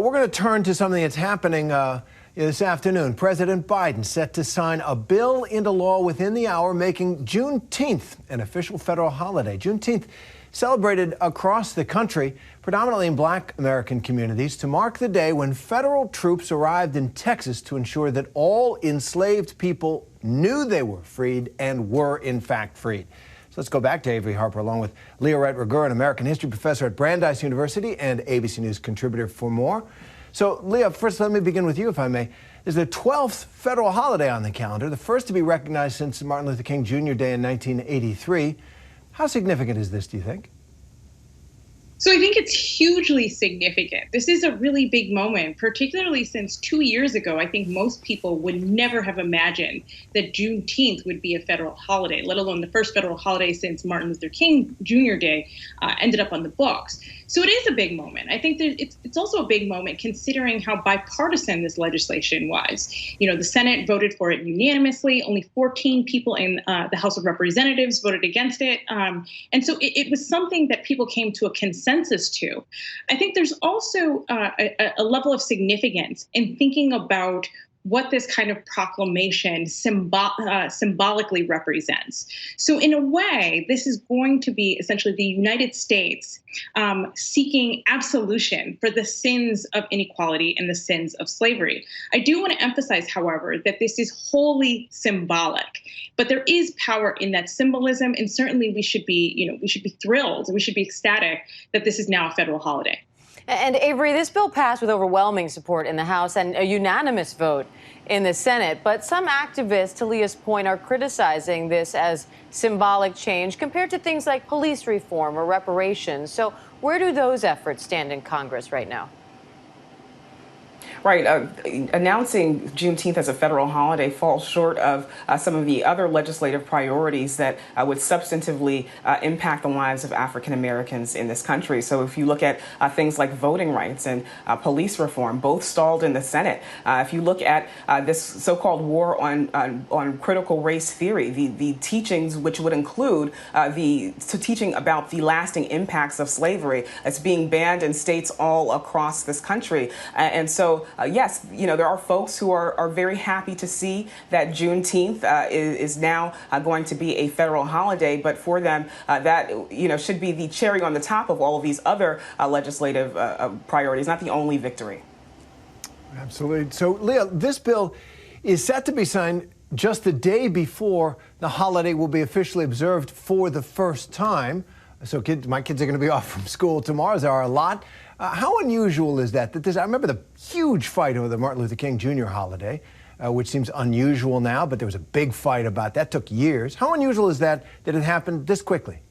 we're going to turn to something that's happening this afternoon. President Biden set to sign a bill into law within the hour, making Juneteenth an official federal holiday. Juneteenth celebrated across the country, predominantly in Black American communities, to mark the day when federal troops arrived in Texas to ensure that all enslaved people knew they were freed and were, in fact, freed. So let's go back to Avery Harper, along with Leah Wright-Rigueur, an American history professor at Brandeis University and ABC News contributor, for more. So, Leah, first let me begin with you, if I may. There's the 12th federal holiday on the calendar, the first to be recognized since Martin Luther King Jr. Day in 1983. How significant is this, do you think? So I think it's hugely significant. This is a really big moment, particularly since 2 years ago, I think most people would never have imagined that Juneteenth would be a federal holiday, let alone the first federal holiday since Martin Luther King Jr. Day ended up on the books. So it is a big moment. I think that it's also a big moment considering how bipartisan this legislation was. You know, the Senate voted for it unanimously. Only 14 people in the House of Representatives voted against it. And so it was something that people came to a consensus to. I think there's also a level of significance in thinking about what this kind of proclamation symbolically represents. So in a way, this is going to be essentially the United States seeking absolution for the sins of inequality and the sins of slavery. I do want to emphasize, however, that this is wholly symbolic, but there is power in that symbolism, and certainly we should be thrilled, we should be ecstatic that this is now a federal holiday. And Avery, this bill passed with overwhelming support in the House and a unanimous vote in the Senate. But some activists, to Leah's point, are criticizing this as symbolic change compared to things like police reform or reparations. So where do those efforts stand in Congress right now? Right. Announcing Juneteenth as a federal holiday falls short of some of the other legislative priorities that would substantively impact the lives of African Americans in this country. So if you look at things like voting rights and police reform, both stalled in the Senate. If you look at this so-called war on critical race theory, the teachings which would include the teaching about the lasting impacts of slavery, it's being banned in states all across this country. And so yes, you know, there are folks who are very happy to see that Juneteenth is now going to be a federal holiday. But for them, that, you know, should be the cherry on the top of all of these other legislative priorities, not the only victory. Absolutely. So, Leah, this bill is set to be signed just the day before the holiday will be officially observed for the first time. So my kids are going to be off from school tomorrow. There are a lot. How unusual is that? I remember the huge fight over the Martin Luther King Jr. holiday, which seems unusual now, but there was a big fight about that. Took years. How unusual is that it happened this quickly?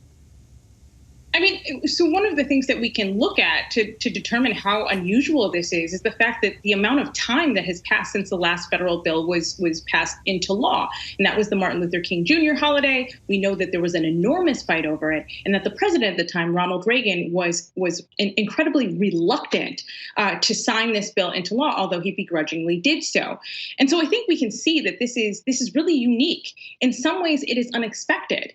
I mean, so one of the things that we can look at to determine how unusual this is the fact that the amount of time that has passed since the last federal bill was passed into law. And that was the Martin Luther King Jr. holiday. We know that there was an enormous fight over it, and that the president at the time, Ronald Reagan, was incredibly reluctant to sign this bill into law, although he begrudgingly did so. And so I think we can see that this is really unique. In some ways, it is unexpected.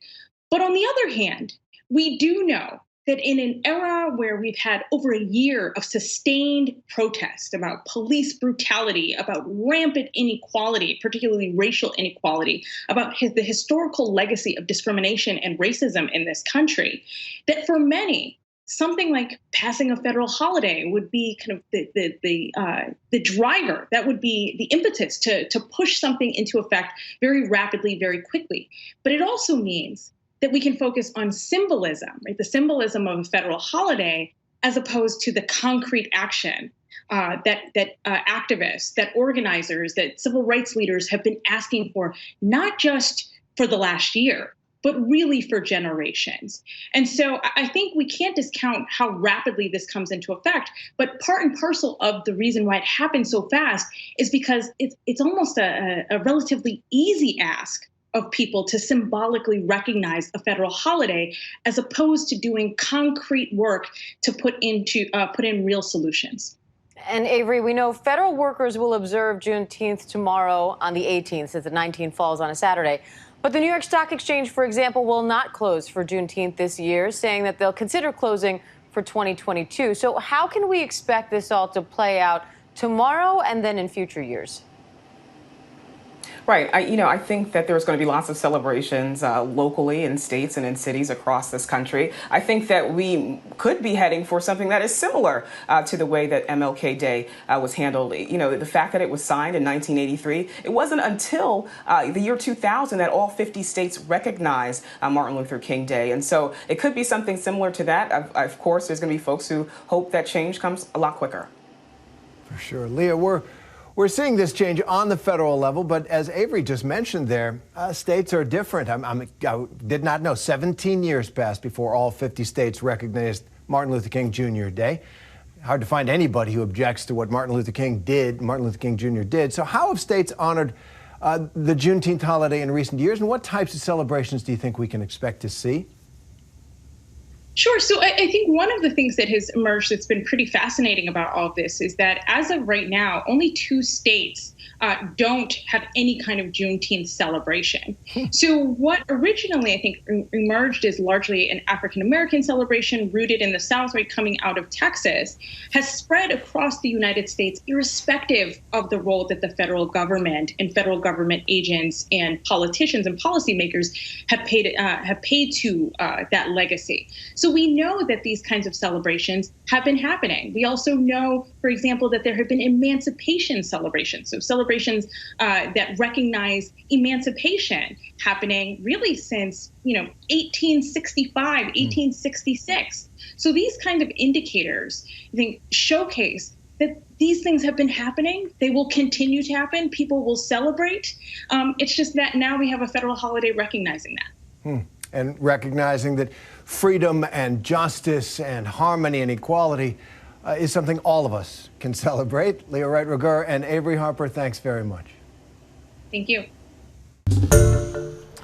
But on the other hand, we do know that in an era where we've had over a year of sustained protest about police brutality, about rampant inequality, particularly racial inequality, about the historical legacy of discrimination and racism in this country, that for many, something like passing a federal holiday would be kind of the driver, that would be the impetus to push something into effect very rapidly, very quickly. But it also means that we can focus on symbolism, right? The symbolism of a federal holiday, as opposed to the concrete action that activists, that organizers, that civil rights leaders have been asking for, not just for the last year, but really for generations. And so I think we can't discount how rapidly this comes into effect, but part and parcel of the reason why it happened so fast is because it's almost a relatively easy ask of people to symbolically recognize a federal holiday, as opposed to doing concrete work to put in real solutions. And Avery, we know federal workers will observe Juneteenth tomorrow on the 18th, since the 19th falls on a Saturday. But the New York Stock Exchange, for example, will not close for Juneteenth this year, saying that they'll consider closing for 2022. So how can we expect this all to play out tomorrow and then in future years? Right. I think that there's going to be lots of celebrations locally in states and in cities across this country. I think that we could be heading for something that is similar to the way that MLK Day was handled. The fact that it was signed in 1983, it wasn't until the year 2000 that all 50 states recognized Martin Luther King Day. And so it could be something similar to that. Of course, there's going to be folks who hope that change comes a lot quicker. For sure. Leah, we're seeing this change on the federal level, but as Avery just mentioned there, states are different. I did not know 17 years passed before all 50 states recognized Martin Luther King Jr. Day. Hard to find anybody who objects to what Martin Luther King Jr. did. So how have states honored the Juneteenth holiday in recent years, and what types of celebrations do you think we can expect to see? Sure. So I think one of the things that has emerged that's been pretty fascinating about all of this is that as of right now, only 2 states don't have any kind of Juneteenth celebration. So what originally I think emerged as largely an African-American celebration rooted in the South, right, coming out of Texas, has spread across the United States, irrespective of the role that the federal government and federal government agents and politicians and policymakers have paid to that legacy. So we know that these kinds of celebrations have been happening. We also know, for example, that there have been emancipation celebrations, so celebrations that recognize emancipation happening really since 1865, 1866. So these kind of indicators, I think, showcase that these things have been happening. They will continue to happen. People will celebrate. It's just that now we have a federal holiday recognizing that. And recognizing that freedom and justice and harmony and equality is something all of us can celebrate. Leah Wright-Rigueur and Avery Harper, thanks very much. Thank you.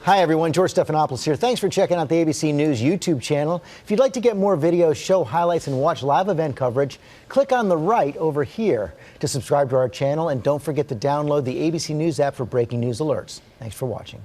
Hi, everyone. George Stephanopoulos here. Thanks for checking out the ABC News YouTube channel. If you'd like to get more videos, show highlights, and watch live event coverage, click on the right over here to subscribe to our channel. And don't forget to download the ABC News app for breaking news alerts. Thanks for watching.